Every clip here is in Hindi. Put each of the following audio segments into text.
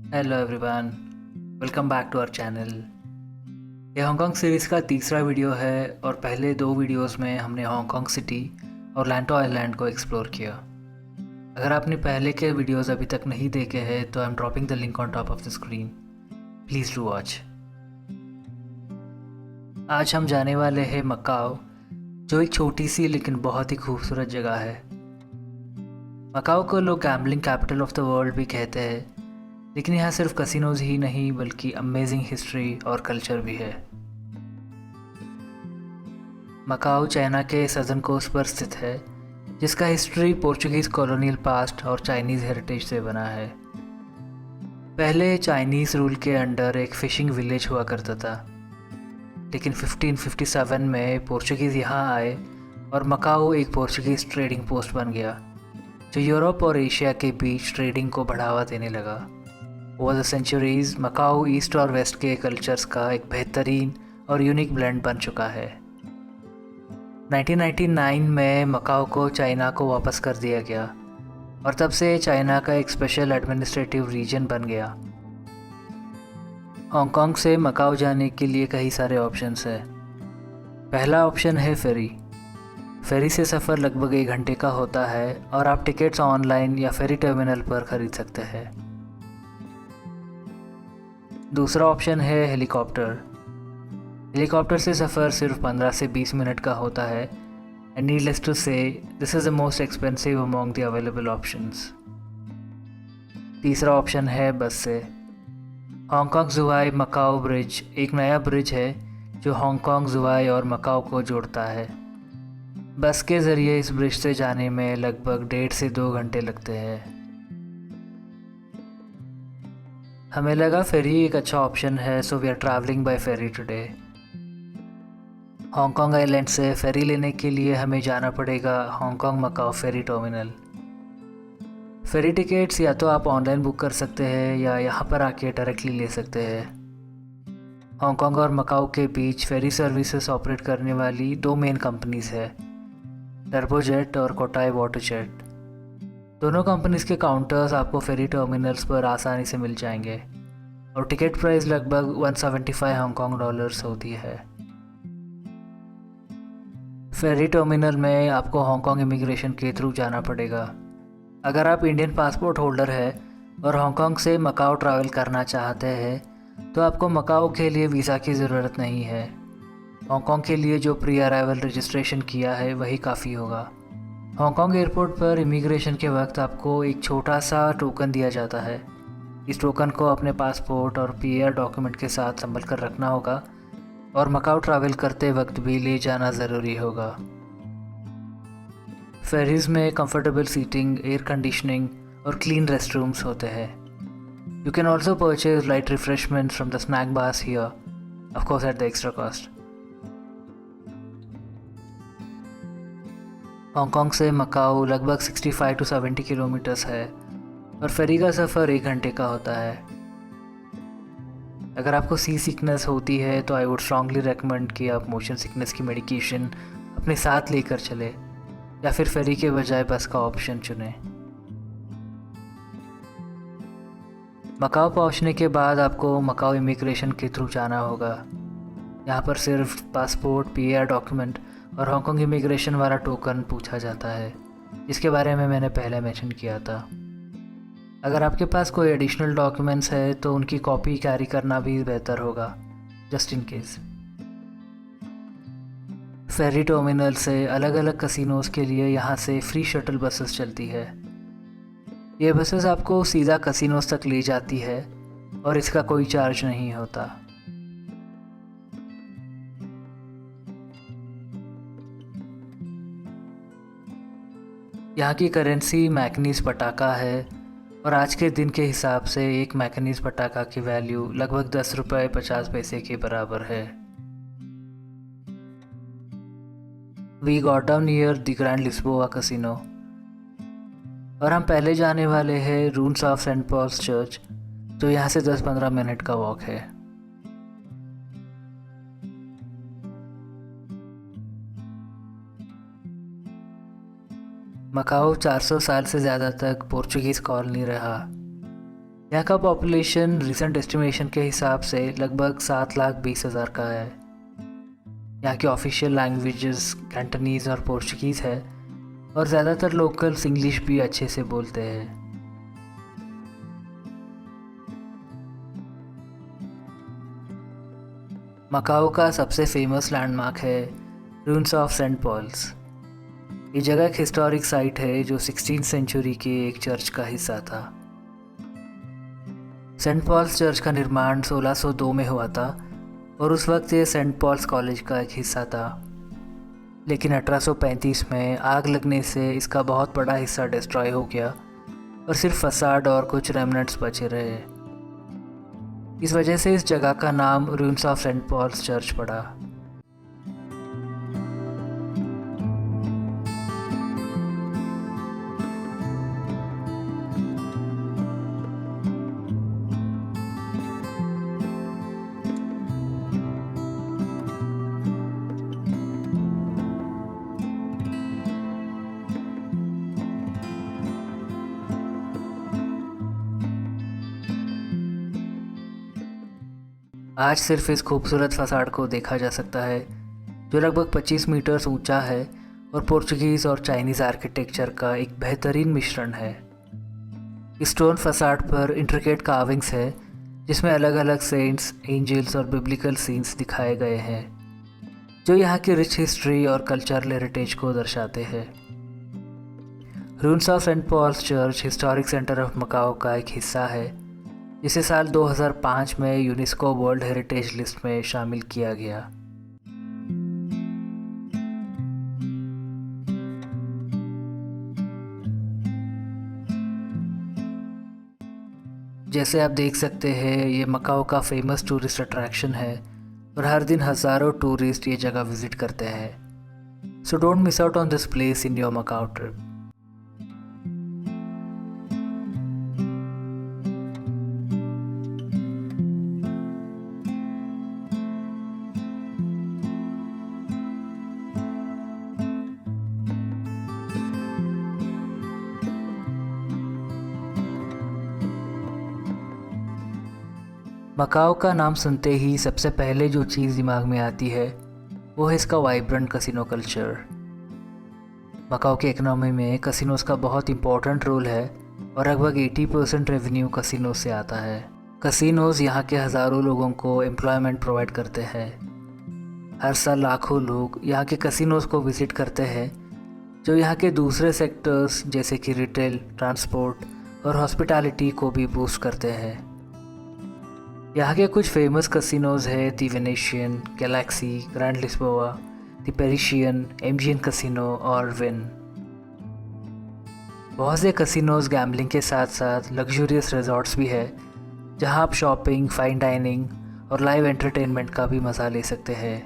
Hello everyone, welcome back to our channel. ये हांगकांग सीरीज़ का तीसरा वीडियो है और पहले दो वीडियोस में हमने हांगकांग सिटी और लैंटो आइलैंड को एक्सप्लोर किया। अगर आपने पहले के वीडियोस अभी तक नहीं देखे हैं तो I am dropping the link on top of the screen, please do watch. आज हम जाने वाले हैं मकाओ, जो एक छोटी सी लेकिन बहुत ही खूबसूरत जगह है। मकाओ को लोग gambling capital of the world भी कहते हैं, लेकिन यहाँ सिर्फ कसिनोज ही नहीं बल्कि अमेजिंग हिस्ट्री और कल्चर भी है। मकाओ चाइना के सदर्न कोस्ट पर स्थित है, जिसका हिस्ट्री पोर्चुगीज़ कॉलोनियल पास्ट और चाइनीज़ हेरिटेज से बना है। पहले चाइनीज़ रूल के अंडर एक फ़िशिंग विलेज हुआ करता था, लेकिन 1557 में पोर्चुगीज़ यहाँ आए और मकाओ एक पोर्चुगीज़ ट्रेडिंग पोस्ट बन गया, जो यूरोप और एशिया के बीच ट्रेडिंग को बढ़ावा देने लगा। Over the centuries Macau east और वेस्ट के कल्चर्स का एक बेहतरीन और यूनिक ब्लेंड बन चुका है। 1999 में मकाओ को चाइना को वापस कर दिया गया और तब से चाइना का एक स्पेशल एडमिनिस्ट्रेटिव रीजन बन गया। हांगकांग से मकाओ जाने के लिए कई सारे ऑप्शंस हैं। पहला ऑप्शन है फेरी। फेरी से सफ़र लगभग 1 घंटे का होता है और आप टिकट्स ऑनलाइन या फेरी टर्मिनल पर खरीद सकते हैं। दूसरा ऑप्शन है हेलीकॉप्टर। हेलीकॉप्टर से सफ़र सिर्फ 15 से 20 मिनट का होता है एंड नीडलेस टू से this is the most expensive among the available options. तीसरा ऑप्शन है बस से। हांगकांग जुवाई मकाओ ब्रिज एक नया ब्रिज है जो हांगकांग जुवाई और मकाओ को जोड़ता है। बस के ज़रिए इस ब्रिज से जाने में लगभग 1.5 से 2 घंटे लगते हैं। हमें लगा फेरी एक अच्छा ऑप्शन है, so we are travelling by ferry today. Hong Kong island से फेरी लेने के लिए हमें जाना पड़ेगा Hong Kong Macau ferry terminal. Ferry tickets या तो आप ऑनलाइन बुक कर सकते हैं या यहाँ पर आके डायरेक्टली ले सकते हैं। हांगकांग और मकाओ के बीच फेरी सर्विसेज ऑपरेट करने वाली 2 मेन कंपनीज है, टर्बोजेट और कोटाई वाटर जेट। दोनों कंपनीज के काउंटर्स आपको फेरी टर्मिनल्स पर आसानी से मिल जाएंगे और टिकट प्राइस लगभग 175 हांगकांग डॉलर्स होती है। फेरी टर्मिनल में आपको हांगकांग इमिग्रेशन के थ्रू जाना पड़ेगा। अगर आप इंडियन पासपोर्ट होल्डर है और हांगकांग से मकाओ ट्रैवल करना चाहते हैं तो आपको मकाओ के लिए वीज़ा की ज़रूरत नहीं है। हांगकांग के लिए जो प्री अराइवल रजिस्ट्रेशन किया है वही काफ़ी होगा। हांगकांग एयरपोर्ट पर इमिग्रेशन के वक्त आपको एक छोटा सा टोकन दिया जाता है। इस टोकन को अपने पासपोर्ट और पीआर डॉक्यूमेंट के साथ संभल कर रखना होगा और मकाओ ट्रैवल करते वक्त भी ले जाना ज़रूरी होगा। फेरीज़ में कंफर्टेबल सीटिंग, एयर कंडीशनिंग और क्लीन रेस्टरूम्स होते हैं। You can also purchase light refreshment from the snake bars here, of course at the extra cost. Hong Kong से मकाओ लगभग 65 टू 70 किलोमीटर्स है और फेरी का सफ़र 1 घंटे का होता है। अगर आपको सी सिकनेस होती है तो आई वुड स्ट्रांगली रेकमेंड कि आप मोशन सिकनेस की मेडिकेशन अपने साथ लेकर चले या फिर फेरी के बजाय बस का ऑप्शन चुनें। मकाओ पहुंचने के बाद आपको मकाओ इमिग्रेशन के थ्रू जाना होगा। यहाँ पर सिर्फ पासपोर्ट, पीआर डॉक्यूमेंट और हांगकांग इमिग्रेशन वाला टोकन पूछा जाता है, जिसके बारे में मैंने पहले मेंशन किया था। अगर आपके पास कोई एडिशनल डॉक्यूमेंट्स है तो उनकी कॉपी कैरी करना भी बेहतर होगा, just in case. Ferry terminal से अलग अलग कसिनोज़ के लिए यहाँ से फ्री शटल बसेस चलती है। ये बसेस आपको सीधा कसिनोज़ तक ले जाती है और इसका कोई चार्ज नहीं होता। यहाँ की करेंसी मैकनीज़ पटाखा है और आज के दिन के हिसाब से एक मैकनीज़ पटाखा की वैल्यू लगभग 10 रुपये 50 पैसे के बराबर है। We got down near the grand Lisboa casino और हम पहले जाने वाले हैं ruins of Saint Paul's church, जो यहाँ से 10-15 मिनट का वॉक है। मकाओ 400 साल से ज़्यादा तक पोर्चुगीज़ कॉलोनी रहा। यहाँ का पॉपुलेशन रिसेंट एस्टिमेशन के हिसाब से लगभग 7,20,000 का है। यहाँ की ऑफिशियल लैंग्वेजेस कैंटनीज़ और पोर्चुगीज़ है और ज़्यादातर लोकल्स इंग्लिश भी अच्छे से बोलते हैं। मकाओ का सबसे फेमस लैंडमार्क है रून्स ऑफ सेंट पॉल्स। ये जगह एक हिस्टोरिक साइट है जो 16th सेंचुरी के एक चर्च का हिस्सा था। सेंट पॉल्स चर्च का निर्माण 1602 में हुआ था और उस वक्त ये सेंट पॉल्स कॉलेज का एक हिस्सा था, लेकिन 1835 में आग लगने से इसका बहुत बड़ा हिस्सा डिस्ट्रॉय हो गया और सिर्फ फसाड और कुछ रेमनेंट्स बचे रहे। इस वजह से इस जगह का नाम ruins of Saint Paul's church पड़ा। आज सिर्फ इस खूबसूरत फसाड को देखा जा सकता है जो लगभग 25 मीटर्स ऊंचा है और पोर्चुगीज़ और चाइनीज़ आर्किटेक्चर का एक बेहतरीन मिश्रण है। इस स्टोन फसाड पर इंट्रिकेट कार्विंग्स है जिसमें अलग अलग सेंट्स, एंजल्स और बिब्लिकल सीन्स दिखाए गए हैं जो यहाँ की रिच हिस्ट्री और कल्चरल हेरिटेज को दर्शाते हैं। Ruins of Saint Paul's church historic centre of Macau का एक हिस्सा है जिसे साल 2005 में यूनेस्को वर्ल्ड हेरिटेज लिस्ट में शामिल किया गया। जैसे आप देख सकते हैं ये मकाओ का फेमस टूरिस्ट अट्रैक्शन है और हर दिन हज़ारों टूरिस्ट ये जगह विजिट करते हैं। So don't miss out on this place in your Macau trip. Macau का नाम सुनते ही सबसे पहले जो चीज़ दिमाग में आती है वो है इसका वाइब्रेंट कसिनो कल्चर। मकाओ की इकोनॉमी में कसिनोज का बहुत इंपॉर्टेंट रोल है और लगभग 80% रेवेन्यू कसिनो से आता है। कसिनोज यहाँ के हज़ारों लोगों को एम्प्लॉयमेंट प्रोवाइड करते हैं। हर साल लाखों लोग यहाँ के कसिनोज को विज़िट करते हैं जो यहाँ के दूसरे सेक्टर्स जैसे कि रिटेल, ट्रांसपोर्ट और हॉस्पिटैलिटी को भी बूस्ट करते हैं। यहाँ के कुछ फेमस कसिनोज है दी वेनेशियन, गैलेक्सी, ग्रैंड लिस्बोआ, दी पेरिशियन, एमजीएन कसिनो और विन। बहुत से कसिनोज गैम्बलिंग के साथ साथ लग्जूरियस रिजॉर्ट्स भी है जहाँ आप शॉपिंग, फाइन डाइनिंग और लाइव एंटरटेनमेंट का भी मज़ा ले सकते हैं।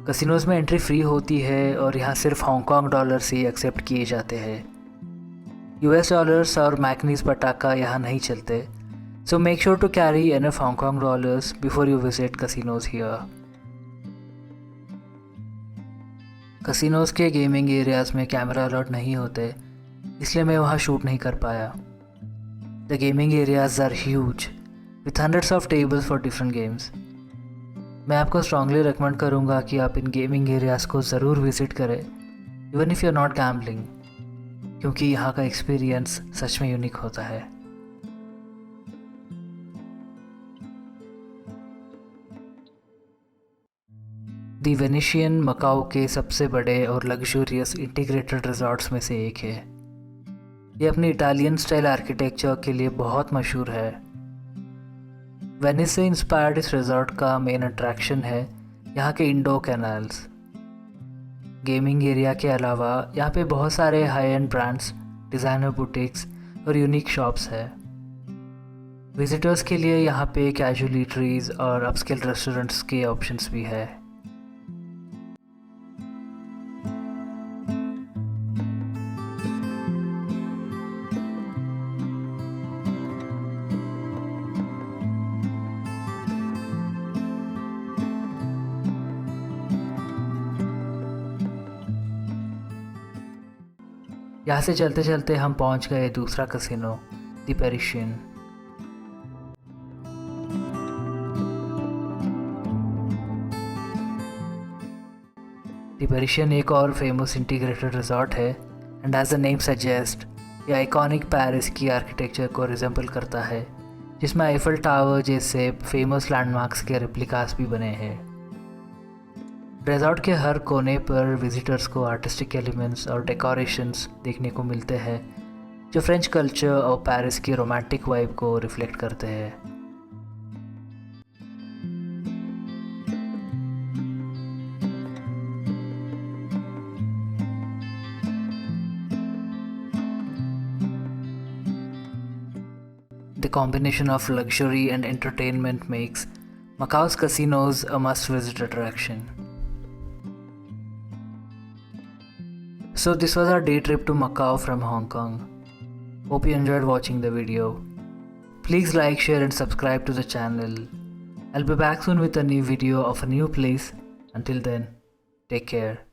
कसिनोज में एंट्री फ्री होती है और यहाँ सिर्फ हांगकांग डॉलर से एक्सेप्ट किए जाते हैं। यूएस डॉलर्स और मैकनीज पटाखा यहाँ नहीं चलते। So make sure to carry enough Hong Kong dollars before you visit casinos here. Casinos के गेमिंग एरियाज़ में कैमरा अलॉट नहीं होते इसलिए मैं वहाँ शूट नहीं कर पाया। The gaming areas are huge with hundreds of tables for different games. मैं आपको स्ट्रांगली रिकमेंड करूँगा कि आप इन गेमिंग एरियाज़ को ज़रूर विज़िट करें even if you are not gambling, क्योंकि यहाँ का एक्सपीरियंस सच में यूनिक होता है। दी वेनेशियन मकाओ के सबसे बड़े और लग्जूरियस इंटीग्रेटेड रिजॉर्ट्स में से एक है। ये अपनी इटालियन स्टाइल आर्किटेक्चर के लिए बहुत मशहूर है। वेनिस से इंस्पायर्ड इस रिजॉर्ट का मेन अट्रैक्शन है यहाँ के इंडोर कैनाल्स। गेमिंग एरिया के अलावा यहाँ पे बहुत सारे high and brands, designer boutiques और यूनिक शॉप्स है। विजिटर्स के लिए यहाँ पे कैजुअल ईटरीज और अपस्केल रेस्टोरेंट्स के ऑप्शंस भी है। यहाँ से चलते चलते हम पहुँच गए दूसरा casino The Parisian. The Parisian एक और फेमस इंटीग्रेटेड रिजॉर्ट है and as the name suggest ये आइकॉनिक पेरिस की आर्किटेक्चर को रिजेंबल करता है, जिसमें आईफल टावर जैसे फेमस लैंडमार्क्स के रेप्लिकास भी बने हैं। रिजॉर्ट के हर कोने पर विजिटर्स को आर्टिस्टिक एलिमेंट्स और डेकोरेशंस देखने को मिलते हैं जो फ्रेंच कल्चर और पेरिस की रोमांटिक वाइब को रिफ्लेक्ट करते हैं। The combination of luxury and entertainment makes Macau's casinos a must-visit attraction. So this was our day trip to Macau from Hong Kong. Hope you enjoyed watching the video. Please like, share and subscribe to the channel. I'll be back soon with a new video of a new place. Until then, take care.